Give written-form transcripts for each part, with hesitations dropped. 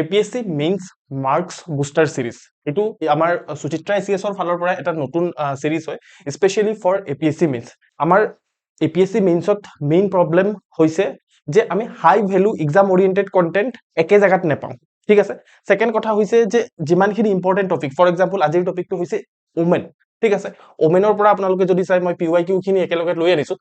APS-C mains marks booster সিৰিজ এইটো আমাৰ সুচিত্ৰা এচিএছৰ ফালৰ পৰা এটা নতুন সিৰিজ হয় স্পেচিয়েলি ফৰ এপিএসসি মেইনছ আমাৰ এপিএসসি মেইনছত মেইন প্ৰবলেম হৈছে যে আমি হাই ভ্যালু এক্সাম ওৰিয়েন্টেড কন্টেন্ট একে জায়গাত নেপাওঁ ঠিক আছে সেকেন্ড কথা হৈছে যে যিমানখিনি ইম্পৰ্টেন্ট টপিক ফৰ এক্সাম্পল আজিৰ টপিকটো হৈছে ওমেন ঠিক আছে ওমেনৰ পৰা আপোনালোকে যদি চাই মই পিওয়াইকিউ খিনি একেলগে লৈ আনিছো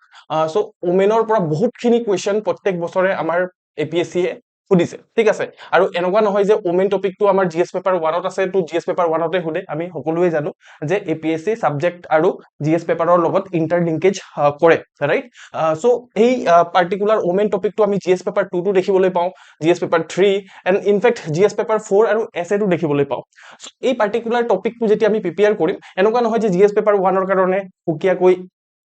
সো ওমেনৰ পৰা বহুতখিনি কোৱেশ্চন প্ৰত্যেক বছৰে আমাৰ এপিএসসি সুধিছে ঠিক আছে আৰু এনেকুৱা নহয় যে ওমেন টপিকটো আমাৰ জিএস পেপাৰ 1ত আছে তো জিএস পেপাৰ 1তে সুধে আমি সকলোৱে জানো যে এপিএসসি সাবজেক্ট আৰু জিএস পেপাৰৰ লগত ইন্টাৰলিংকেজ কৰে ৰাইট সো এই পাৰ্টিকুলাৰ ওমেন টপিকটো আমি জিএস পেপাৰ 2 টো দেখিবলৈ পাওঁ GS paper 3 and in fact GS paper 4 আৰু এসএ টো দেখিবলৈ পাওঁ সো এই পাৰ্টিকুলাৰ টপিকটো যেতিয়া আমি প্ৰিপেয়াৰ কৰিম এনেকুৱা নহয় যে জিএস পেপাৰ 1 ৰ কাৰণে হুকিয়াকৈ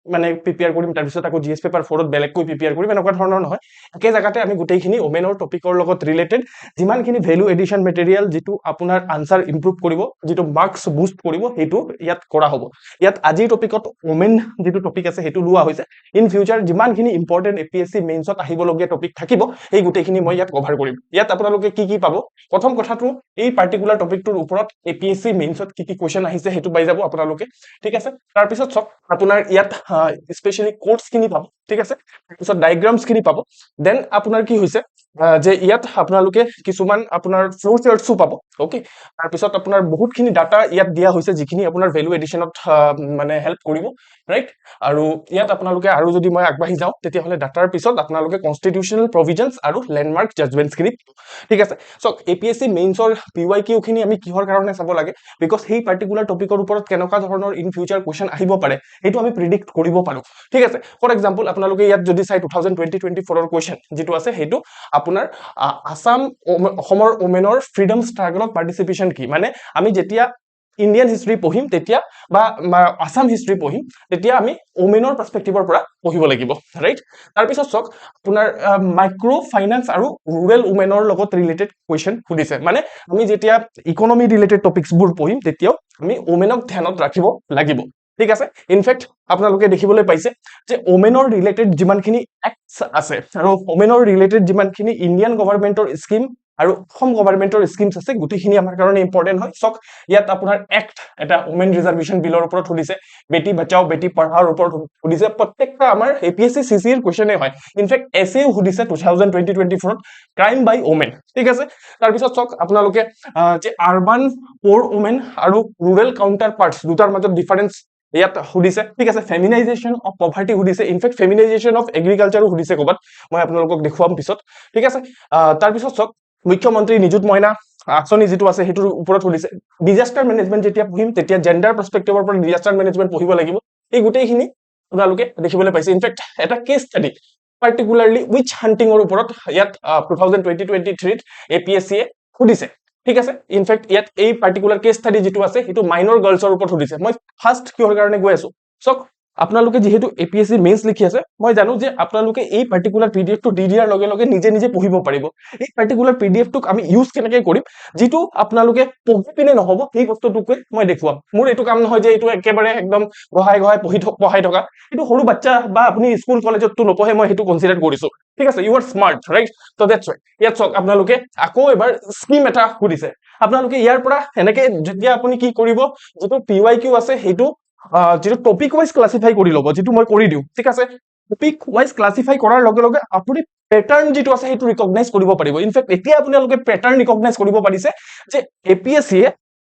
মানে প্ৰিপেয়াৰ কৰিম তাৰ পিছত আকৌ জিএস পেপাৰ 4 ত বেলেগকৈ প্ৰিপেয়াৰ কৰিম এনেকুৱা ধৰণৰ নহয় একে জায়গাতে আমি গোটেইখিনি ওমেনৰ টপিকৰ লগত ৰিলেটেড যিমানখিনি ভ্যালু এডিশন মেটেৰিয়েল যেটো আপোনাৰ আনসাৰ ইমপ্ৰুভ কৰিব যেটো মাৰ্কস বুষ্ট কৰিব হেতু ইয়াত কৰা হ'ব ইয়াত আজিৰ টপিকত ওমেন যেটো টপিক আছে হেতু লোৱা হৈছে ইন ফিউচাৰ যিমানখিনি ইম্পৰ্টেন্ট এপিএসসি মেইনছত আহিবলগীয়া টপিক থাকিব এই গোটেইখিনি মই ইয়াত কভাৰ কৰিম ইয়াত আপোনালোকে কি পাব প্ৰথম কথাটো এই পাৰ্টিকুলাৰ টপিকটোৰ ওপৰত এপিএসসি মেইনছত কি কোৱেশ্চন আহিছে হেতু পাই যাব আপোনালোকে ঠিক আছে তাৰ পিছত সব আপোনাৰ ইয়াত স্পেশালি কোডস খিনি পাব ঠিক আছে তাৰপিছত ডায়াগ্ৰামস খিনি পাব দেন আপোনাৰ কি হৈছে যে ইয়াত আপোনালোকে কিছুমান আপোনাৰ ফ্লো চাৰ্টসও পাব ওকে তাৰপিছত আপোনাৰ বহুতখিনি ডাটা ইয়াত দিয়া হৈছে যিখিনি আপোনাৰ ভ্যালু এডিশনত মানে হেল্প কৰিব ৰাইট আৰু ইয়াত আপোনালোকে আৰু যদি মই আগবাঢ়ি যাওঁ তেতিয়া হলে ডাটাৰ পিছত আপোনালোকে কনস্টিটিউশনাল প্ৰভিজনস আৰু ল্যান্ডমাৰ্ক জাজমেন্টস খিনি ঠিক আছে সো এপিএসসি মেইনছৰ পিওয়াইকিউ খিনি আমি কিহৰ কাৰণে চাব লাগে বিকজ সেই পাৰ্টিকুলাৰ টপিকৰ ওপৰত কেনেকুৱা ধৰণৰ ইন ফিউচাৰ কোৱেশ্চন আহিব পাৰে এটো আমি প্ৰেডিক্ট কৰিব পাৰো ঠিক আছে ফৰ এক্সাম্পল আপোনালোকে ইয়াত যদি চাই 2020-24 ৰ কোৱেশ্চন যেটো আছে হেতু আপোনাৰ অসমৰ ওমেনৰ ফ্ৰীডম ষ্ট্ৰাগলত পাৰ্টিসিপেশন কি মানে আমি যেতিয়া ইন্ডিয়ান হিষ্ট্ৰী পঢ়িম তেতিয়া বা আসাম হিষ্ট্ৰী পঢ়িম তেতিয়া আমি ওমেনৰ পাৰ্সপেক্টিভৰ পৰা পঢ়িব লাগিব ৰাইট তাৰ পিছত সক আপোনাৰ মাইক্ৰো ফাইনান্স আৰু ৰুৰাল ওমেনৰ লগত ৰিলেটেড কোৱেশ্চন সুধিছে মানে আমি যেতিয়া ইকোনমি ৰিলেটেড টপিকস বোৰ পঢ়িম তেতিয়াও আমি ওমেনক ধ্যানত ৰাখিব লাগিব ঠিক আছে ইনফেক্ট আপোনালোকে দেখিবলৈ পাইছে যে ওমেনৰ ৰিলেটেড যিমানখিনি এক্টস আছে আৰু ওমেনৰ ৰিলেটেড যিমানখিনি ইন্ডিয়ান গভৰ্ণমেন্টৰ স্কিম আৰু অসম গভৰ্ণমেন্টৰ স্কিমস আছে গুটিখিনি আমাৰ কাৰণে ইম্পৰ্টেন্ট হয় সক ইয়াত আপোনাৰ এক্ট এটা ওমেন ৰিজাৰ্ভেশন বিলৰ ওপৰত সুধিছে বেটি বাঁচাও বেটি পঢ়াওৰ ওপৰত সুধিছে প্ৰত্যেকটা আমাৰ এপিএসসি সিসিৰ কোৱেশ্চনে হয় ইনফেক্ট এসএ সুধিছে 2020-24 ত ক্ৰাইম বাই ওমেন ঠিক আছে তাৰ পিছত সক আপোনালোকে যে আৰবান পোৰ ওমেন আৰু ৰুৰাল কাউন্টাৰ পাৰ্টস দুটাৰ মাজত ডিফাৰেন্স ইয়াত সুধিছে ঠিক আছে ফেমিনাইজেশন অফ পভাৰ্টি সুধিছে ইনফেক্ট ফেমিনাইজেশন অফ এগ্ৰিকালচাৰো সুধিছে কবাত মই আপোনালোকক দেখুৱাম পিছত ঠিক আছে তাৰ পিছত সক মুখ্যমন্ত্ৰী নিযুত মইনা আঁচনি যেটো আছে হেতুৰ ওপৰত সুধিছে ডিজাস্টাৰ মেনেজমেন্ট যেতিয়া পঢ়িম তেতিয়া জেন্ডাৰ পাৰ্সপেক্টিভৰ পৰা ডিজাস্টাৰ মেনেজমেন্ট পঢ়িব লাগিব এই গোটেইখিনি আপোনালোকে দেখিবলৈ পাইছে ইনফেক্ট এটা কেছ ষ্টাডি পাৰ্টিকুলাৰলি উইচ হান্টিংৰ ওপৰত ইয়াত 2020-23 ত এপিএসসি সুধিছে ঠিক আছে ইনফেক্ট ইয়াত এই পাৰ্টিকুলাৰ কেছ ষ্টাডি যেটো আছে হেতু মাইনৰ গাৰ্লছৰ ওপৰত সুধিছে মই ফাৰ্স্ট কিহৰ কাৰণে গৈ আছো সক আপোনালোকে যেহেতু এপিএসসি মেইনছ লিখি আছে মই জানো যে আপোনালোকে এই পাৰ্টিকুলাৰ পিডিএফ টো দি দিয়াৰ লগে লগে নিজে পঢ়িব পাৰিব এই পাৰ্টিকুলাৰ পিডিএফ টোক আমি ইউজ কেনেকৈ কৰিম যেটো আপোনালোকে পঢ়ি পিনে নহব এই বস্তুটোকে মই দেখুৱাম মোৰ এটো কাম নহয় যে এটো একেবাৰে একদম গহাই পঢ়াই থকা এটো সৰু বাচ্চা বা আপুনি স্কুল কলেজত তো নপঢ়ে মই হেতু কনসিডাৰ কৰিছো ঠিক আছে you are smart right so that's right ইয়াত সক আপোনালোকে আকৌ এবাৰ স্কিম এটা সুধিছে আপোনালোকে ইয়াৰ পৰা এনেকৈ যেতিয়া আপুনি কি কৰিব যেটো পিওয়াইকিউ আছে হেতু যেটো টপিক ওয়াইজ ক্লাসিফাই কৰি লব যেটো মই কৰি দিও ঠিক আছে টপিক ওয়াইজ ক্লাসিফাই কৰাৰ লগে লগে আপুনি প্যাটাৰ্ন যেটো আছে হেতু ৰিকগনাইজ কৰিব পাৰিব ইনফেক্ট এতিয়া আপোনালোকে প্যাটাৰ্ন ৰিকগনাইজ কৰিব পাৰিছে যে এপিএসসি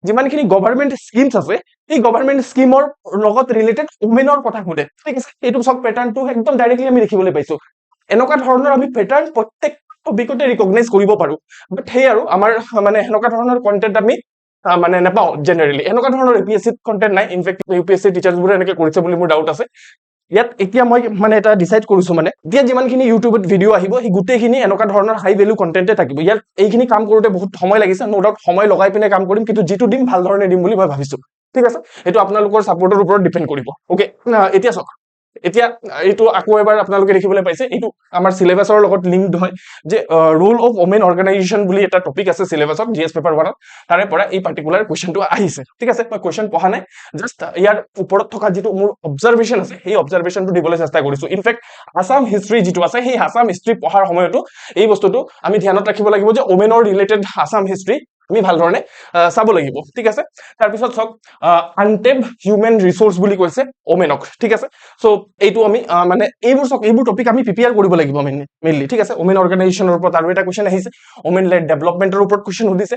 যিমানখিনি গভৰ্ণমেন্ট স্কিমস আছে এই গভৰ্ণমেন্ট স্কিমৰ লগত ৰিলেটেড ওমেনৰ কথা খুদে ঠিক আছে এটো সব প্যাটাৰ্নটো একদম ডাইৰেক্টলি আমি দেখিবলৈ পাইছো এনেকুৱা ধৰণৰ আমি প্যাটাৰ্ন প্ৰত্যেক টপিকতে ৰিকগনাইজ কৰিব পাৰো বাট হে আৰু আমাৰ মানে এনেকুৱা ধৰণৰ কন্টেন্ট আমি মানে নাপাও জেনাৰেলি এনেকুৱা ধৰণৰ এপিএসসি কন্টেন্ট নাই ইনফেক্ট ইউপিএসসি টিচাৰ্স বোৰে এনেকৈ কৰিছে বুলি মোৰ ডাউট আছে ইয়াত এতিয়া মই মানে এটা ডিসাইড কৰিছো মানে এতিয়া যিমানখিনি ইউটিউবত ভিডিও আহিব হি গুটেখিনি এনেকুৱা ধৰণৰ হাই ভ্যালু কন্টেন্টে থাকিব ইয়াত এইখিনি কাম কৰোতে বহুত সময় লাগিছে নো ডাউট সময় লগাই পিনে কাম কৰিম কিন্তু যেটো দিম ভাল ধৰণে দিম বুলি মই ভাবিছো ঠিক আছে এটো আপোনালোকৰ সাপোৰ্টৰ ওপৰত ডিপেন্ড কৰিব ওকে এতিয়া সক এতিয়া এইটো আকৌ এবাৰ আপোনালোকে দেখিবলৈ পাইছে, এইটো আমাৰ সিলেবাছৰ লগত লিংকড হয় যে ৰোল অফ ওমেন অৰ্গানাইজেশ্যন বুলি এটা টপিক আছে সিলেবাছত জিএছ পেপাৰ 1ত, তাৰে পৰা এই পাৰ্টিকুলাৰ কুৱেশ্যনটো আহিছে। ঠিক আছে, মই কুৱেশ্যন পঢ়া নাই, জাষ্ট ইয়াৰ ওপৰত থকা যিটো মোৰ অবজাৰভেশ্যন আছে সেই অবজাৰভেশ্যনটো দিবলৈ চেষ্টা কৰিছো। ইনফেক্ট আছাম হিষ্ট্ৰী যিটো আছে সেই আছাম হিষ্ট্ৰী পঢ়াৰ সময়তো এই বস্তুটো আমি ধ্যানত ৰাখিব লাগিব যে ওমেনৰ ৰিলেটেড আছাম হিষ্ট্ৰী আমি ভাল ধৰণে চাব লাগিব। ঠিক আছে, তাৰপিছত চাওক আনটেপ হিউমেন ৰিচোৰ্চ বুলি কৈছে ওমেনক। ঠিক আছে, সো এইটো আমি মানে এইবোৰ চাওক, এইবোৰ টপিক আমি প্ৰিপেয়াৰ কৰিব লাগিব মেইনলি। ঠিক আছে, ওমেন অৰ্গানাইজেশ্যনৰ ওপৰত আৰু এটা কুৱেশ্যন আহিছে, ওমেন লেড ডেভেলপমেণ্টৰ ওপৰত কুৱেশ্যন সুধিছে,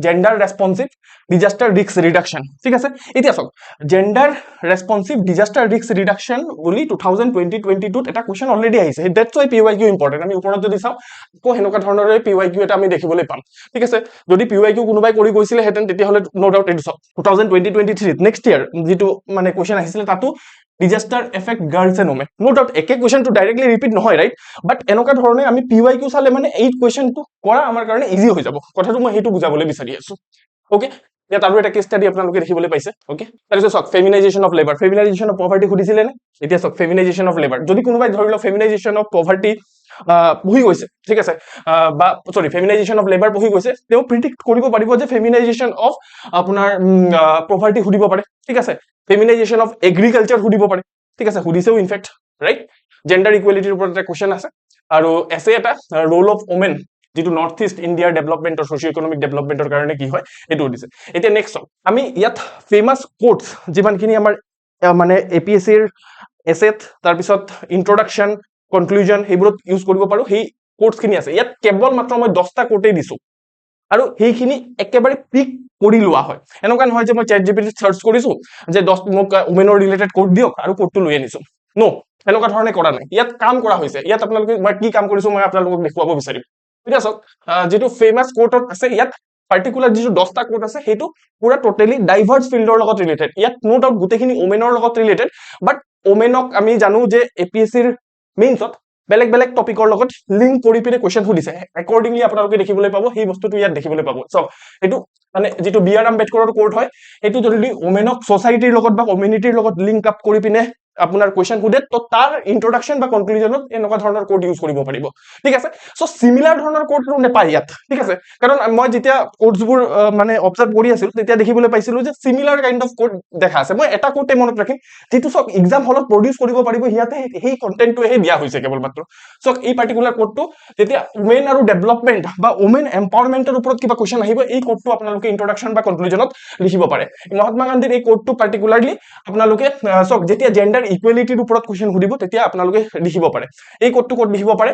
জেণ্ডাৰ ৰেছপন্সিভ ডিজাষ্টাৰ ৰিস্ক ৰিডাকশ্যন। ঠিক আছে, এতিয়া চাওক জেণ্ডাৰ ৰেছপন্সিভ ডিজাষ্টাৰ ৰিস্ক ৰিডাকশ্যন বুলি 2022 এটা কুৱেশ্যন অলৰেডি আহিছে। That's Y PYQ important. আমি ওপৰত যদি চাওঁ আকৌ সেনেকুৱা ধৰণৰে PYQ এটা আমি দেখিবলৈ পাম। ঠিক আছে, যদি PYQ কোনোবাই কৰি গৈছিলেহেঁতেন তেতিয়াহ'লে নো ডাউট এইটো চাওক 2023 নেক্সট ইয়াৰ যিটো মানে কুৱেশ্যন আহিছিলে তাতো disaster effect girls and women. No doubt একে কুৱেশ্যনটো ডাইৰেক্টলি ৰিপিট নহয়, ৰাইট, বাট এনেকুৱা ধৰণে আমি PYQ চালে মানে এই কুৱেশ্যনটো কৰা আমাৰ কাৰণে ইজি হৈ যাব। কথাটো মই সেইটো বুজাবলৈ বিচাৰি আছো। ওকে, ইয়াত আৰু এটা কেছ ষ্টাডি আপোনালোকে দেখিবলৈ পাইছে। ওকে, তাৰপিছত চাওক ফেমিনাইজেশ্যন অফ লেবাৰ, ফেমিনাইজেশ্যন অফ পভাৰ্টি সুধিছিলে নে? এতিয়া চাওক ফেমিনাইজেশ্যন অফ লেবাৰ, যদি কোনোবাই ধৰি লওক ফেমিনাইজেশ্যন অফ পভাৰ্টি পঢ়ি গৈছে, ঠিক আছে, বা সৰি ফেমিনাইজেশ্যন অফ লেবাৰ পঢ়ি গৈছে, তেওঁ প্ৰিডিক্ট কৰিব পাৰিব যে ফেমিনাইজেশ্যন অফ আপোনাৰ পভাৰ্টি সুধিব পাৰে। ঠিক আছে, ফেমিনাইজেশ্যন অফ এগ্ৰিকালচাৰ সুধিব পাৰে। ঠিক আছে, সুধিছেও ইনফেক্ট, ৰাইট। জেণ্ডাৰ ইকুৱেলিটিৰ ওপৰত এটা কুৱেশ্যন আছে, আৰু এছে এটা ৰোল অফ ওমেন যিটো নৰ্থ ইষ্ট ইণ্ডিয়াৰ ডেভেলপমেণ্টৰ ছ'চিঅ' ইকনমিক ডেভেলপমেণ্টৰ কাৰণে কি হয় এইটো সুধিছে। এতিয়া নেক্সট আমি ইয়াত ফেমাছ কোটছ যিমানখিনি আমাৰ মানে APSCৰ এছেট, তাৰপিছত ইন্ট্ৰডাকশ্যন, কনক্লুজন সেইবোৰত ইউজ কৰিব পাৰো। সেই কোটছখিনি আছে ইয়াত, কেৱল মাত্ৰ মই 10টা কোটেই দিছো, আৰু সেইখিনি একেবাৰে পিক কৰি লোৱা হয়। এনেকুৱা নহয় যে মই ChatGPT চাৰ্চ কৰিছো যে 10 মোক ওমেনৰ ৰিলেটেড কোড দিয়ক আৰু কোডটো লৈ আনিছো। নো, এনেকুৱা ধৰণে কৰা নাই, ইয়াত কাম কৰা হৈছে। ইয়াত আপোনালোকে মই কি কাম কৰিছো মই আপোনালোকক দেখুৱাব বিচাৰিম। এতিয়া চাওক যিটো ফেমাছ কোটত আছে ইয়াত পাৰ্টিকুলাৰ যিটো 10টা কোট আছে সেইটো পুৰা টোটেলি ডাইভাৰ্ছ ফিল্ডৰ লগত ৰিলেটেড। ইয়াত নো ডাউট গোটেইখিনি ওমেনৰ লগত ৰিলেটেড, বাট ওমেনক আমি জানো যে APSCৰ মেইনছত বেলেগ বেলেগ টপিকৰ লগত লিংক কৰি পিনে কুৱেশ্যন সুধিছে। একৰ্ডিংলি আপোনালোকে দেখিবলৈ পাব সেই বস্তুটো ইয়াত দেখিবলৈ পাব। চাওক এইটো মানে যিটো BR আম্বেদকাৰৰ কোৰ্ট হয়, সেইটো যদি ওমেনক ছ'চাইটিৰ লগত বা কমিউনিটিৰ লগত লিংক আপ কৰি পিনে আপোনাৰ কুৱেশ্যন সুধে, তো তাৰ ইন্ট্ৰডাকশ্যন বা কনক্লুজনত এনেকুৱা ধৰণৰ কোড ইউজ কৰিব পাৰিব। ঠিক আছে, চ' চিমিলাৰ ধৰণৰ কোডটো নেপায় ইয়াত। ঠিক আছে, কাৰণ মই যেতিয়া কোডছবোৰ মানে অবজাৰ্ভ কৰি আছিলো তেতিয়া দেখিবলৈ পাইছিলো যে চিমিলাৰ কাইণ্ড অফ কোড দেখা আছে। মই এটা কোডে মনত ৰাখিম যিটো চব এক্সাম হলত প্ৰডিউচ কৰিব পাৰিব, ইয়াতে সেই কণ্টেণ্টটোহে দিয়া হৈছে কেৱল মাত্ৰ। চ' এই পাৰ্টিকুলাৰ কোডটো যেতিয়া ওমেন আৰু ডেভেলপমেণ্ট বা ওমেন এম্পাৱাৰমেণ্টৰ ওপৰত কিবা কুৱেশ্যন আহিব, এই কোডটো আপোনালোকে ইন্ট্ৰডাকশ্যন বা কনক্লুজনত লিখিব পাৰে। মহাত্মা গান্ধীৰ এই কোডটো পাৰ্টিকুলাৰলি আপোনালোকে চাওক যেতিয়া জেণ্ডাৰ ইকুৱেলিটিৰ ওপৰত কুৱেশ্যন সুধিব তেতিয়া আপোনালোকে লিখিব পাৰে। এই কোডটো ক'ত লিখিব পাৰে,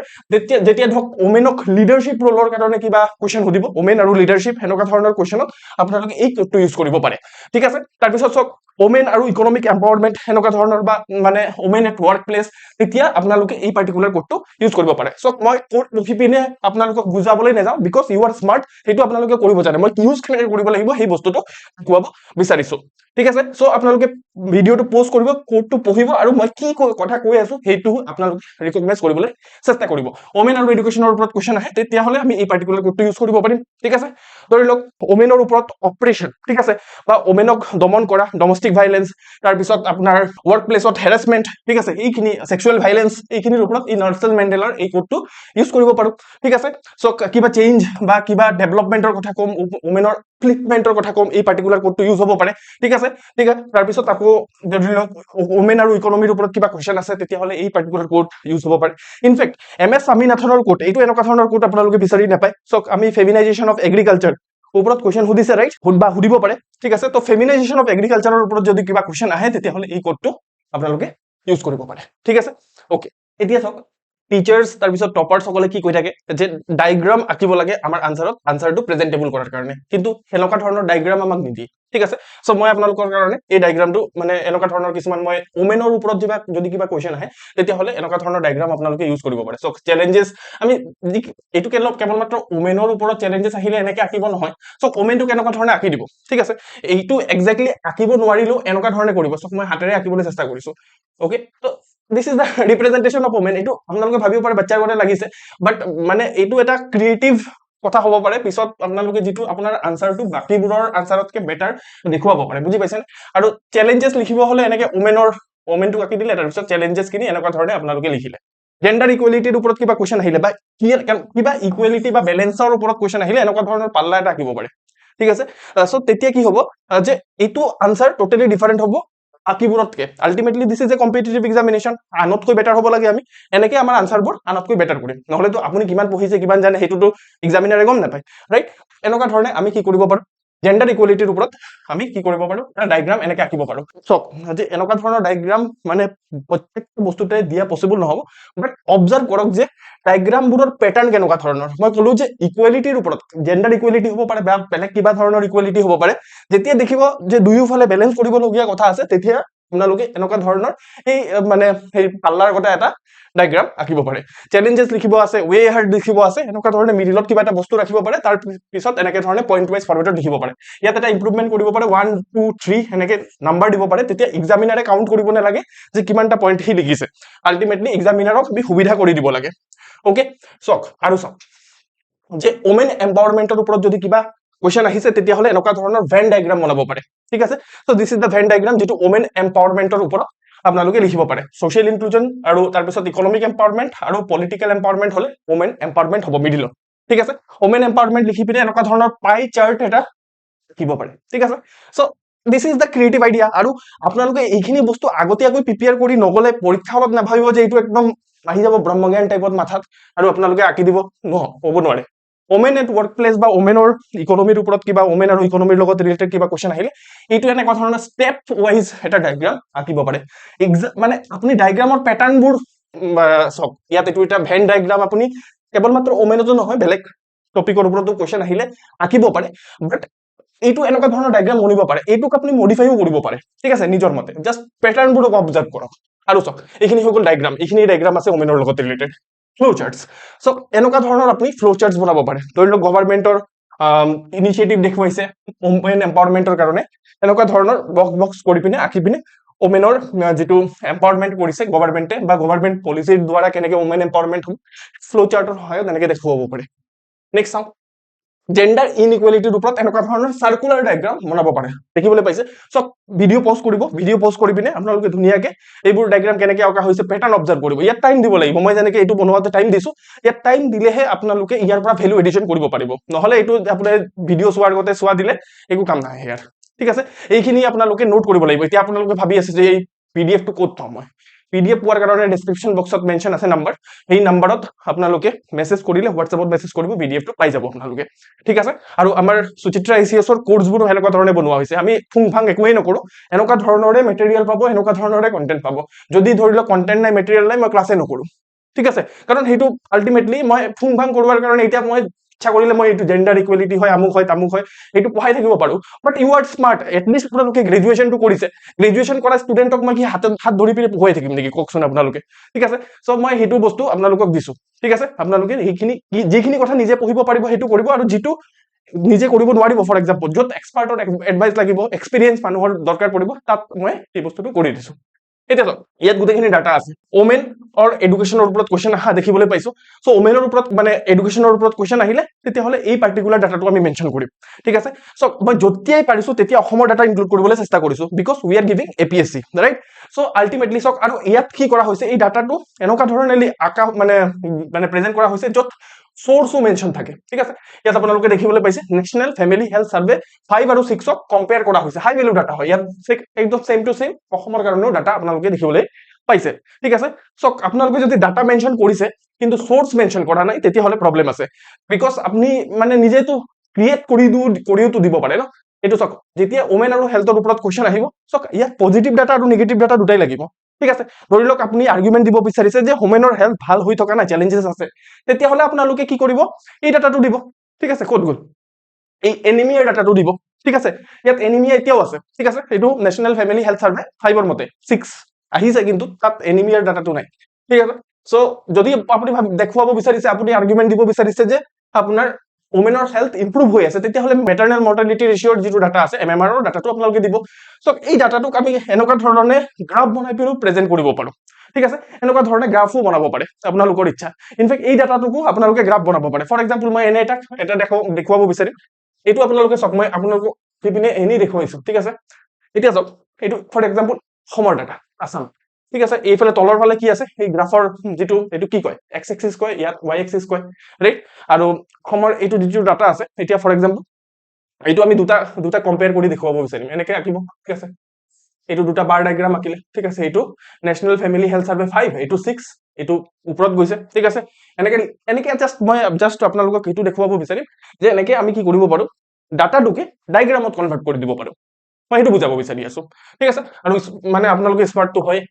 যেতিয়া ধৰক ওমেনক লিডাৰশ্বিপ ৰোলৰ কাৰণে কিবা কুৱেশ্যন সুধিব, ওমেন আৰু লিডাৰশ্বিপ সেনেকুৱা ধৰণৰ কুৱেশ্যনত আপোনালোকে এই কোডটো ইউজ কৰিব পাৰে। ঠিক আছে, তাৰপিছত চাওক ওমেন আৰু ইকনমিক এম্পাৱাৰমেণ্ট সেনেকুৱা ধৰণৰ বা মানে ওমেন এট ৱৰ্ক প্লেচ, তেতিয়া আপোনালোকে এই পাৰ্টিকুলাৰ কোডটো ইউজ কৰিব পাৰে। চ' মই কোড লিখি পিনে আপোনালোকক বুজাবলৈ নাযাওঁ, বিকজ ইউ আৰ স্মাৰ্ট, সেইটো আপোনালোকে কৰিব জানে। মই ইউজ কেনেকৈ কৰিব লাগিব সেই বস্তুটো দেখুৱাব বিচাৰিছো। ঠিক আছে, চ' আপোনালোকে ভিডিঅ'টো প'জ কৰিব, কোডটো পঢ়িব, আৰু মই কি কথা কৈ আছো সেইটো আপোনালোকে ৰিকগনাইজ কৰিবলৈ চেষ্টা কৰিব। ওমেন আৰু এডুকেশ্যনৰ ওপৰত কুৱেশ্যন আহে তেতিয়াহ'লে আমি এই পাৰ্টিকুলাৰ কোডটো ইউজ কৰিব পাৰিম। ঠিক আছে, ধৰি লওক ওমেনৰ ওপৰত অপাৰেশ্যন, ঠিক আছে, বা ওমেনক দমন কৰা, ডমেষ্টিক ভাইলেন্স, তাৰপিছত আপোনাৰ ৱৰ্ক প্লেচত হেৰাছমেণ্ট, ঠিক আছে, এইখিনি সেক্সুৱেল ভাইলেন্স, এইখিনিৰ ওপৰত এই নেলছন মেণ্ডেলাৰ এই কোডটো ইউজ কৰিব পাৰো। ঠিক আছে, চ' কিবা চেঞ্জ বা কিবা ডেভেলপমেণ্টৰ কথা কম, ওমেনৰ ফ্লিপমেণ্টৰ কথা কম, এই পাৰ্টিকুলাৰ কোডটো ইউজ হ'ব পাৰে। ঠিক আছে, ঠিক আছে, তাৰপিছত আকৌ ধৰি লওক ওমেন আৰু ইকনমিৰ ওপৰত কিবা কুৱেশ্যন আছে তেতিয়াহ'লে এই পাৰ্টিকুলাৰ কোড ইউজ হ'ব পাৰে। ইনফেক্ট MS স্বামীনাথনৰ কোড, এইটো এনেকুৱা ধৰণৰ কোড আপোনালোকে বিচাৰি নাপায়। চ' আমি ফেমিনাইজেশ্যন অফ এগ্ৰিকালচাৰ ওপৰত কুৱেশ্যন সুধিছে, ৰাইট, বা সুধিব পাৰে। ঠিক আছে, তো ফেমিনাইজেশ্যন অফ এগ্ৰিকালচাৰৰ ওপৰত যদি কিবা কুৱেশ্যন আহে তেতিয়াহ'লে এই কোডটো আপোনালোকে ইউজ কৰিব পাৰে। ঠিক আছে, অ'কে, এতিয়া চাওক টিচাৰ্ছ তাৰপিছত টপাৰসকলে কি কৈ থাকে যে ডায়গ্ৰাম আঁকিব লাগে আমাৰ আনচাৰটো প্ৰেজেন্টেবল কৰাৰ কাৰণে, কিন্তু সেনেকুৱা ধৰণৰ ডায়গ্ৰাম আমাক নিদিয়ে। ঠিক আছে, চ' মই আপোনালোকৰ কাৰণে এই ডায়গ্ৰামটো মানে এনেকুৱা ধৰণৰ কিছুমান মই ওমেনৰ ওপৰত যদি কিবা কুৱেশ্যন আহে তেতিয়াহ'লে এনেকুৱা ধৰণৰ ডায়গ্ৰাম আপোনালোকে ইউজ কৰিব পাৰে। চ' চেলেঞ্জেছ আমি এইটো কেৱল মাত্ৰ ওমেনৰ ওপৰত চেলেঞ্জেছ আহিলে এনেকে আঁকিব নহয়। চ' ওমেনটো কেনেকুৱা ধৰণে আঁকি দিব। ঠিক আছে, এইটো একজেক্টলি আঁকিব নোৱাৰিলেও এনেকুৱা ধৰণে কৰিব। চ' মই হাতেৰে আঁকিবলৈ চেষ্টা কৰিছো। অ'কে, তো this is the representation of women. এইটো আপোনালোকে ভাবিব পাৰে বাচ্চাৰ দৰে লাগিছে, বাট মানে এইটো এটা ক্ৰিয়েটিভ কথা হ'ব পাৰে, পিছত আপোনালোকে যিটো আপোনাৰ আনচাৰটো বাকীবোৰৰ আনচাৰতকে বেটাৰ দেখুৱাব পাৰে। বুজি পাইছে? আৰু চেলেঞ্জেছ লিখিব হ'লে এনেকে ওমেনৰ ওমেনটো আঁকি দিলে, তাৰপিছত চেলেঞ্জেছ খিনি এনেকুৱা ধৰণে আপোনালোকে লিখিলে। জেণ্ডাৰ ইকুৱেলিটিৰ ওপৰত কিবা কুৱেশ্যন আহিলে বা কিবা ইকুৱেলিটি বা বেলেঞ্চৰ ওপৰত কুৱেশ্যন আহিলে এনেকুৱা ধৰণৰ পাল্লা এটা আঁকিব পাৰে, ঠিক আছে। চ' তেতিয়া কি হ'ব যে এইটো আনচাৰ টোটেলি ডিফাৰেণ্ট হ'ব বাকীবোৰতকে। Ultimately this is a competitive examination, আনতকৈ বেটাৰ হ'ব লাগে আমি, এনেকে আমাৰ আনচাৰবোৰ আনতকৈ বেটাৰ কৰিম, নহ'লেতো আপুনি কিমান পঢ়িছে কিমান জানে সেইটোতো এক্সামিনাৰে গম নাপায়, ৰাইট। এনেকুৱা ধৰণে আমি কি কৰিব পাৰোঁ, জেণ্ডাৰ ইকুৱেলিটিৰ ওপৰত আমি কি কৰিব পাৰোঁ, ডায়গ্ৰাম এনেকে আঁকিব পাৰোঁ। চক যে এনেকুৱা ধৰণৰ ডায়গ্ৰাম মানে প্ৰত্যেকটো বস্তুতে দিয়া পচিবল নহ'ব, বাট অবজাৰ্ভ কৰক যে ডায়গ্ৰামবোৰৰ পেটাৰ্ণ কেনেকুৱা ধৰণৰ। মই ক'লো যে ইকুৱেলিটিৰ ওপৰত, জেণ্ডাৰ ইকুৱেলিটি হ'ব পাৰে বা বেলেগ কিবা ধৰণৰ ইকুৱেলিটি হ'ব পাৰে, যেতিয়া দেখিব যে দুয়োফালে বেলেঞ্চ কৰিবলগীয়া কথা আছে, তেতিয়া আপোনালোকে এনেকুৱা ধৰণৰ এই মানে সেই পাল্লাৰ গতে এটা ডায়গ্ৰাম আঁকিব পাৰে। চেলেঞ্জেছ লিখিব আছে, ৱে হাৰ্ড লিখিব আছে, এনেকুৱা ধৰণে মিডিলত কিবা এটা বস্তু ৰাখিব পাৰে, তাৰ পিছত এনেকে ধৰণে পইণ্ট ৱাইজ ফৰমেটত লিখিব পাৰে। ইয়াত এটা ইম্প্ৰুভমেণ্ট কৰিব পাৰে, 1 2 3 এনেকে নাম্বাৰ দিব পাৰে, তেতিয়া এক্সামিনাৰে কাউণ্ট কৰিব নালাগে যে কিমানটা পইণ্ট সি লিখিছে। আল্টিমেটলি এক্সামিনাৰক আমি সুবিধা কৰি দিব লাগে। অ'কে, চক আৰু চক যে ওমেন এম্পাৱাৰমেণ্টৰ ওপৰত যদি কিবা কুৱেশ্যন আহিছে, তেতিয়াহ'লে এনেকুৱা ধৰণৰ ভেন ডায়গ্ৰাম বনাব পাৰে, ঠিক আছে। So' this is the Venn diagram, যিটো ওমেন এম্পাৱাৰমেণ্টৰ ওপৰত আপোনালোকে লিখিব পাৰে। ছ'চিয়েল ইনক্লুজন আৰু তাৰপিছত ইকনমিক এম্পাৱাৰমেণ্ট আৰু পলিটিকেল এম্পাৱাৰমেণ্ট হ'লে ওমেন এম্পাৱাৰমেণ্ট হ'ব মিডিলত, ঠিক আছে। ওমেন এম্পাৱাৰমেণ্ট লিখি পিনে এনেকুৱা ধৰণৰ পাই চাৰ্ট এটা লিখিব পাৰে, ঠিক আছে। So' this is the creative idea. আৰু আপোনালোকে এইখিনি বস্তু আগতীয়াকৈ প্ৰিপেয়াৰ কৰি নগ'লে পৰীক্ষা হলত নাভাবিব যে এইটো একদম আহি যাব ব্ৰহ্মজ্ঞান টাইপত মাথাত আৰু আপোনালোকে আঁকি দিব, হ'ব নোৱাৰে। ওমেন এট ৱৰ্ক প্লেচ বা ওমেনৰ ইকনমিৰ ওপৰত কিবা, ওমেন আৰু ইকনমিৰ লগত ৰিলেটেড কিবা কুৱেশ্যন আহিলে এইটো এনেকুৱা ধৰণৰ ষ্টেপ ৱাইজ এটা ডায়গ্ৰাম আঁকিব পাৰে। মানে আপুনি ডায়গ্ৰামৰ পেটাৰ্ণবোৰ চাওক, ইয়াত এইটো এটা ভেন ডায়গ্ৰাম আপুনি কেৱল মাত্ৰ ওমেনতো নহয়, বেলেগ টপিকৰ ওপৰতো কুৱেশ্যন আহিলে আঁকিব পাৰে, বাট এইটো এনেকুৱা ধৰণৰ ডায়গ্ৰাম বনিব পাৰে, এইটোক আপুনি মডিফাইও কৰিব পাৰে, ঠিক আছে, নিজৰ মতে। জাষ্ট পেটাৰ্ণবোৰক অবজাৰ্ভ কৰক। আৰু চাওক এইখিনি হৈ গ'ল ডায়গ্ৰাম, এইখিনি ডায়গ্ৰাম আছে ওমেনৰ লগত ৰিলেটেড। ফ্লো চাৰ্টছ, চ' এনেকুৱা ধৰণৰ আপুনি ফ্লো চাৰ্টছ বনাব পাৰে। ধৰি লওক গভৰ্ণমেণ্টৰ ইনিচিয়েটিভ দেখুৱাইছে ওমেন এম্পাৱাৰমেণ্টৰ কাৰণে, এনেকুৱা ধৰণৰ বক্স কৰি পিনে আঁকি পিনে ওমেনৰ যিটো এম্পাৱাৰমেণ্ট কৰিছে গভৰ্ণমেণ্টে বা গভৰ্ণমেণ্ট পলিচিৰ দ্বাৰা কেনেকে ওমেন এম্পাৱাৰমেণ্ট হ'ব, ফ্লো চাৰ্টৰ সহায়ত এনেকে দেখুৱাব পাৰে। নেক্সট চাওক, জেণ্ডাৰ ইনইকুৱেলিটিৰ ওপৰত এনেকুৱা ধৰণৰ চাৰ্কুলাৰ ডায়গ্ৰাম বনাব পাৰে, দেখিবলৈ পাইছে। চক ভিডিঅ' পজ কৰিব, ভিডিঅ' পজ কৰি পিনে আপোনালোকে ধুনীয়াকে এইবোৰ ডায়গ্ৰাম কেনেকে অঁকা হৈছে পেটাৰ্ণ অবজাৰ্ভ কৰিব। ইয়াত টাইম দিব লাগিব, মই যেনেকে এইটো বনোৱাতে টাইম দিছো, ইয়াত টাইম দিলেহে আপোনালোকে ইয়াৰ পৰা ভেলু এডিশ্যন কৰিব পাৰিব, নহ'লে এইটো আপোনাৰ ভিডিঅ' চোৱাৰ আগতে চোৱা দিলে একো কাম নাহে ইয়াৰ, ঠিক আছে। এইখিনি আপোনালোকে নোট কৰিব লাগিব। এতিয়া আপোনালোকে ভাবি আছে যে এই PDF টো ক'ত পাম মই। PDF পোৱাৰ কাৰণে ডেছক্ৰিপশ্যন বক্সত মেনশ্যন আছে নাম্বাৰ, সেই নাম্বাৰত আপোনালোকে মেছেজ কৰিলে, হোৱাটছএপত মেছেজ কৰিব, PDF টো পাই যাব আপোনালোকে, ঠিক আছে। আৰু আমাৰ সুচিত্ৰা ICS-ৰ কোৰ্চবোৰো এনেকুৱা ধৰণে বনোৱা হৈছে, আমি ফুং ফাং একোৱেই নকৰো, এনেকুৱা ধৰণৰে মেটেৰিয়েল পাব, এনেকুৱা ধৰণৰে কণ্টেণ্ট পাব। যদি ধৰি লওক কণ্টেণ্ট নাই, মেটেৰিয়েল নাই, মই ক্লাছে নকৰো, ঠিক আছে। কাৰণ সেইটো আল্টিমেটলি মই ফুং ফাং কৰোৱাৰ কাৰণে এতিয়া মই ইচ্ছা কৰিলে মই এইটো জেণ্ডাৰ ইকুৱেলিটি হয়, আমুক হয়, তামুক হয়, এইটো পঢ়াই থাকিব পাৰো। বাট ইউ আৰ স্মাৰ্ট, এটলিষ্ট আপোনালোকে গ্ৰেজুৱেশ্যনটো কৰিছে, গ্ৰেজুৱেশ্যন কৰা ষ্টুডেণ্টক মই কি হাত ধৰি পিনে পঢ়ুৱাই থাকিম নেকি, কওকচোন আপোনালোকে, ঠিক আছে। চ' মই সেইটো বস্তু আপোনালোকক দিছো, ঠিক আছে। আপোনালোকে সেইখিনি যিখিনি কথা নিজে পঢ়িব পাৰিব সেইটো কৰিব, আৰু যিটো নিজে কৰিব নোৱাৰিব, ফৰ এক্সাম্পল য'ত এক্সপাৰ্টৰ এডভাইচ লাগিব, এক্সপিৰিয়েঞ্চ মানুহৰ দৰকাৰ পৰিব, তাত মই এই বস্তুটো কৰি দিছো। এতিয়া চাওক, ইয়াত গোটেইখিনি ডাটা আছে। ওমেন অৰ এডুকেশ্যনৰ ওপৰত কুৱেশ্যন অহা দেখিবলৈ পাইছো। চ' ওমেনৰ ওপৰত মানে এডুকেশ্যনৰ ওপৰত কুৱেশ্যন আহিলে তেতিয়াহ'লে এই পাৰ্টিকুলাৰ ডাটাটো আমি মেনশ্যন কৰিম, ঠিক আছে। চ' মই যেতিয়াই পাৰিছো তেতিয়া অসমৰ ডাটা ইনক্লুড কৰিবলৈ চেষ্টা কৰিছো, because we are giving APSC, right. So' ultimately চাওক, আৰু ইয়াত কি কৰা হৈছে, এই ডাটাটো এনেকুৱা ধৰণে মানে প্ৰেজেন্ট কৰা হৈছে য'ত সোৰ্সও মেনশ্যন থাকে, ঠিক আছে। ইয়াত আপোনালোকে দেখিবলৈ পাইছে নেশ্যনেল ফেমিলি হেল্থ সাৰ্ভে 5 আৰু 6ক কম্পেয়াৰ কৰা হৈছে, হাই ভেলু ডাটা হয়। ইয়াত একদম চেম টু চেম অসমৰ কাৰণেও ডাটা আপোনালোকে দেখিবলৈ পাইছে, ঠিক আছে। চ' আপোনালোকে যদি ডাটা মেনশ্যন কৰিছে কিন্তু সোৰ্স মেনশ্যন কৰা নাই, তেতিয়াহ'লে প্ৰব্লেম আছে, বিকজ আপুনি মানে নিজেতো ক্ৰিয়েট কৰিওতো দিব পাৰে ন। এইটো চাওক, যেতিয়া ওমেন আৰু হেল্থৰ ওপৰত কুৱেশ্যন আহিব, চাওক ইয়াত পজিটিভ ডাটা আৰু নিগেটিভ ডাটা দুটাই লাগিব, ঠিক আছে। ধৰি লওক আপুনি আৰ্গুমেণ্ট দিব বিচাৰিছে যে ওমেনৰ হেল্থ ভাল হৈ থকা নাই, চেলেঞ্জেছ আছে, তেতিয়াহ'লে আপোনালোকে কি কৰিব, এই ডাটাটো দিব, ঠিক আছে। ক'ত গ'ল, এই এনিমিয়াৰ ডাটাটো দিব, ঠিক আছে। ইয়াত এনিমিয়া এতিয়াও আছে, ঠিক আছে। এইটো নেশ্যনেল ফেমিলি হেল্থ সাৰ্ভে 5ৰ মতে 6 আহিছে, কিন্তু তাত এনিমিয়াৰ ডাটাটো নাই, ঠিক আছে। চ' যদি আপুনি দেখুৱাব বিচাৰিছে, আপুনি আৰ্গুমেণ্ট দিব বিচাৰিছে যে আপোনাৰ ওমেনৰ হেল্থ ইম্প্ৰুভ হৈ আছে, তেতিয়াহ'লে মেটাৰনেল মৰ্টেলিটি ৰেচিঅ'ৰ যিটো ডাটা আছে, MMR-ৰ ডাটাটো আপোনালোকে দিব। চ' এই ডাটাটোক আমি এনেকুৱা ধৰণে গ্ৰাফ বনাই পিনেও প্ৰেজেন্ট কৰিব পাৰো, ঠিক আছে। এনেকুৱা ধৰণে গ্ৰাফো বনাব পাৰে, আপোনালোকৰ ইচ্ছা। ইনফেক্ট এই ডাটাটোকো আপোনালোকে গ্ৰাফ বনাব পাৰে। ফৰ এক্সাম্পল মই এনে এটা দেখুৱাব বিচাৰিম, এইটো আপোনালোকে চাওক, মই আপোনালোকক দি পিনে এনেই দেখুৱাইছো, ঠিক আছে। এতিয়া চাওক, এইটো ফৰ এক্সাম্পল অসমৰ ডাটা, আছাম ঠিক আছে এইফালে তলৰ ফালে কি আছে এই গ্ৰাফৰ যিটো এইটো কি কয় এক্স এক্সিস কয় ইয়াত ওয়াই এক্সিস কয় ৰাইট আৰু অসমৰ এইটো যিটো ডাটা আছে এতিয়া ফৰ এক্সাম্পল এইটো আমি দুটা দুটা কম্পেয়াৰ কৰি দেখুৱাব বিচাৰিম এনেকে আঁকিব ঠিক আছে এইটো দুটা বাৰ ডায়াগ্ৰাম আঁকিলে ঠিক আছে এইটো নেশ্যনেল ফেমিলি হেল্থ সাৰ্ভে 5 এইটো 6 এইটো ওপৰত গৈছে ঠিক আছে এনেকে এনেকে মই জাস্ট আপোনালোকক এইটো দেখুৱাব বিচাৰিম যে এনেকে আমি কি কৰিব পাৰো ডাটাটোকে ডায়াগ্ৰামত কনভাৰ্ট কৰি দিব পাৰো মই সেইটো বুজাব বিচাৰি আছো ঠিক আছে আৰু মানে আপোনালোকে স্মাৰ্টটো হয়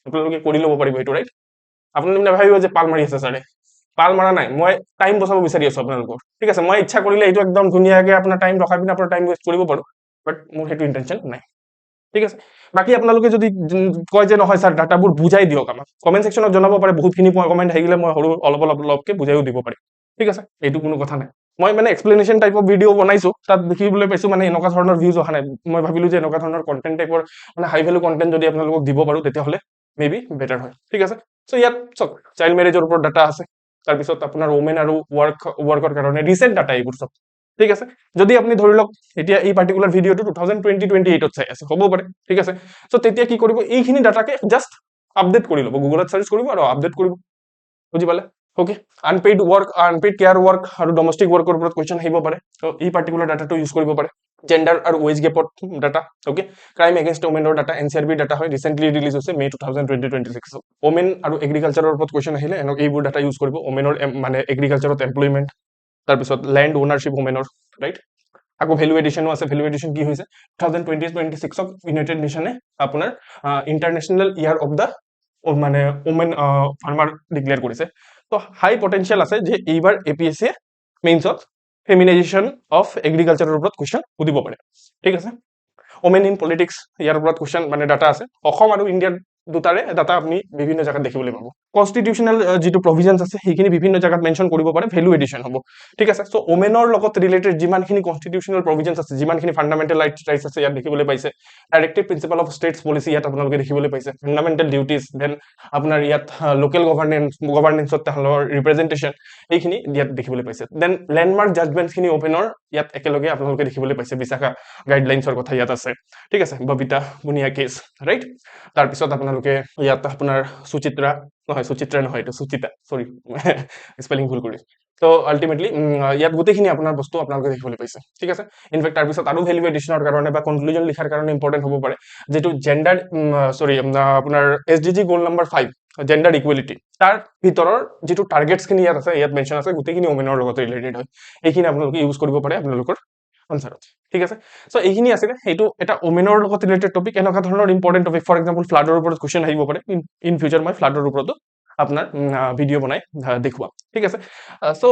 আপোনালোকে কৰি ল'ব পাৰিব এইটো ৰাইট আপোনালোকে নাভাবিব যে পাল মাৰি আছে ছাৰে পাল মাৰা নাই মই টাইম বচাব বিচাৰি আছো আপোনালোকৰ ঠিক আছে মই ইচ্ছা কৰিলে এইটো একদম ধুনীয়াকে আপোনাৰ টাইম ৰখাই পিনে আপোনাৰ টাইম ৱেষ্ট কৰিব পাৰো বাট মোৰ সেইটো ইন্টেনশন নাই ঠিক আছে বাকি আপোনালোকে যদি কয় যে নহয় স্যার ডাটাবোৰ বুজাই দিয়ক আমাক কমেন্ট সেকশনত জনাব পাৰে বহুতখিনি কমেন্ট আহিলে মই সৰু অলপ অলপকে বুজাইও দিব পাৰিম ঠিক আছে এইটো কোনো কথা নাই মই মানে এক্সপ্লেনেশ্যন টাইপ অফ ভিডিঅ' বনাইছো তাত দেখিবলৈ পাইছো মানে এনেকুৱা ধৰণৰ ভিউজ অহা নাই মই ভাবিলো যে এনেকুৱা ধৰণৰ কন্টেন্ট টাইপৰ মানে হাই ভ্যালু কন্টেন্ট যদি আপোনালোকক দিব পাৰো তেতিয়াহ'লে মেবি বেটাৰ হয় ঠিক আছে সো ইয়াত চক চাইল্ড মেৰেজৰ ওপৰত ডাটা আছে তাৰপিছত আপোনাৰ ওমেন আৰু ৱৰ্কৰ কাৰণে ৰিসেন্ট ডাটা এইবোৰ চব ঠিক আছে যদি আপনি ধৰি লওক এতিয়া এই পাৰ্টিকুলাৰ ভিডিঅ'টো 2020-28 চাই আছে হ'ব পাৰে ঠিক আছে সো তেতিয়া কি কৰিব এইখিনি ডাটাকে জাস্ট আপডেট কৰি ল'ব গুগলত সাৰ্চ কৰিব আৰু আপডেট কৰিব বুজি পালে okay unpaid work unpaid care work আৰু ডোমেস্টিক ওয়াৰ্কৰ ওপৰত কোৱেশ্চন আহিব পাৰে সো এই পাৰ্টিকুলাৰ ডাটাটো ইউজ কৰিব পাৰে জেন্ডাৰ আৰু ওয়েজ গেপৰ ডাটা ওকে ক্ৰাইম এগেইনষ্ট ওমেনৰ ডাটা এনচিআৰবি ডাটা হয় ৰিসেন্টলি ৰিলিজ হৈছে মে 2020-26 ওমেন আৰু এগ্ৰিকালচাৰৰ ওপৰত কোৱেশ্চন আহিলে এনেক এইবোৰ ডাটা ইউজ কৰিব ওমেনৰ মানে এগ্ৰিকালচাৰত এমপ্লয়মেন্ট তাৰপিছত ল্যান্ড ওনাৰশিপ ওমেনৰ ৰাইট আকৌ ভ্যালু এডিশনো আছে ভ্যালু এডিশন কি হৈছে 2020-26 ইউনাইটেড নেশনে আপোনাৰ ইন্টাৰনেশনাল ইয়াৰ অফ দা মানে ওমেন ফাৰ্মাৰ ডিক্লেয়াৰ কৰিছে তো হাই পটেনশিয়াল আছে যে এইবাৰ এপিএসসি মেইনছত ফেমিনাইজেশন অফ এগ্ৰিকালচাৰৰ ওপৰত কোৱেশ্চন সুধিব পাৰে ঠিক আছে ওমেন ইন পলিটিক্স ইয়াৰ ওপৰত কোৱেশ্চন মানে ডাটা আছে অসম আৰু ইণ্ডিয়াৰ দুটাৰে ডাটা আপুনি বিভিন্ন জায়গাত দেখিবলৈ পাব কনস্টিটিউশনাল যেটো প্ৰভিজনছ আছে সেইখিনি বিভিন্ন জায়গাত মেনশন কৰিব পাৰে ভ্যালু এডিশন হ'ব ঠিক আছে সো ওমেনৰ লগত ৰিলেটেড যিমানখিনি কনস্টিটিউশনাল প্ৰভিজনছ আছে যিমানখিনি ফান্ডামেন্টাল ৰাইটস আছে ইয়াত দেখিবলৈ পাইছে directive principal of states policy ইয়াত আপোনালোকে দেখিবলৈ পাইছে ফান্ডামেন্টাল ডিউটিজ দেন আপোনাৰ ইয়াত লোকেল গভৰ্নেন্সত তাহলৰ ৰিপ্ৰেজেন্টেশন এইখিনি ইয়াত দেখিবলৈ পাইছে দেন ল্যান্ডমাৰ্ক জাজমেন্টখিনি ওপেনৰ ইয়াত একেলগে আপোনালোকে দেখিবলৈ পাইছে বিশাখা গাইডলাইনছৰ কথা ইয়াত আছে ঠিক আছে ববিতা বুনিয়া কেছ ৰাইট তাৰপিছত আপোনালোকে ইয়াত আপোনাৰ সুচিত্ৰা নহয় এইটো সুচিতা সৰি স্পেলিং ভুল কৰিছো তো আলটিমেটলি ইয়াত গোটেইখিনি আপোনাৰ বস্তু আপোনালোকে দেখিবলৈ পাইছে ঠিক আছে ইনফেক্ট তাৰপিছত আৰু ভ্যালু এডিশনৰ কাৰণে বা কনক্লুজন লিখাৰ কাৰণে ইম্পৰ্টেন্ট হ'ব পাৰে যেটো জেন্ডাৰ সৰি আপোনাৰ এসডিজি গোল নম্বৰ 5 জেন্ডাৰ ইকুৱেলিটি তাৰ ভিতৰৰ যেটো টাৰ্গেটছ খিনি ইয়াত আছে ইয়াত মেনশন আছে গোটেইখিনি ওমেনৰ লগত ৰিলেটেড হয় এইখিনি আপোনালোকে ইউজ কৰিব পাৰে আপোনালোকৰ আনসাৰত ঠিক আছে সো এইখিনি আছে এইটো এটা ওমেনৰ লগত ৰিলেটেড টপিক এনেকুৱা ধৰণৰ ইম্পৰ্টেন্ট টপিক ফৰ এক্সাম্পল ফ্লাডৰ ওপৰত কোৱেশ্চন আহিব পাৰে ইন ফিউচাৰ মই ফ্লাডৰ ওপৰতো আপোনাৰ ভিডিঅ' বনাই দেখুৱাম ঠিক আছে সো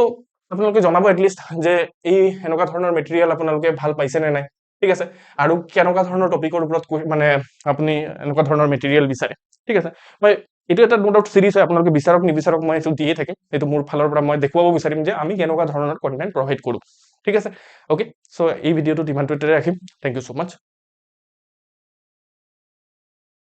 আপোনালোকে জনাব এটলিষ্ট যে এই এনেকুৱা ধৰণৰ মেটেৰিয়েল আপোনালোকে ভাল পাইছে নে নাই ঠিক আছে আৰু কেনেকুৱা ধৰণৰ টপিকৰ ওপৰত মানে আপুনি এনেকুৱা ধৰণৰ মেটেৰিয়েল বিচাৰে ঠিক আছে মই এইটো এটা নো ডাউট সিৰিজ হয় আপোনালোকে বিচাৰক নিবিচাৰক মই এইটো দিয়ে থাকিম এইটো মোৰ ফালৰ পৰা মই দেখুৱাব বিচাৰিম যে আমি কেনেকুৱা ধৰণৰ কন্টেন্ট প্ৰভাইড কৰো ঠিক আছে ওকে সো এই ভিডিঅ'টো ইমানটোতে ৰাখিম থ্যাংক ইউ সো মাচ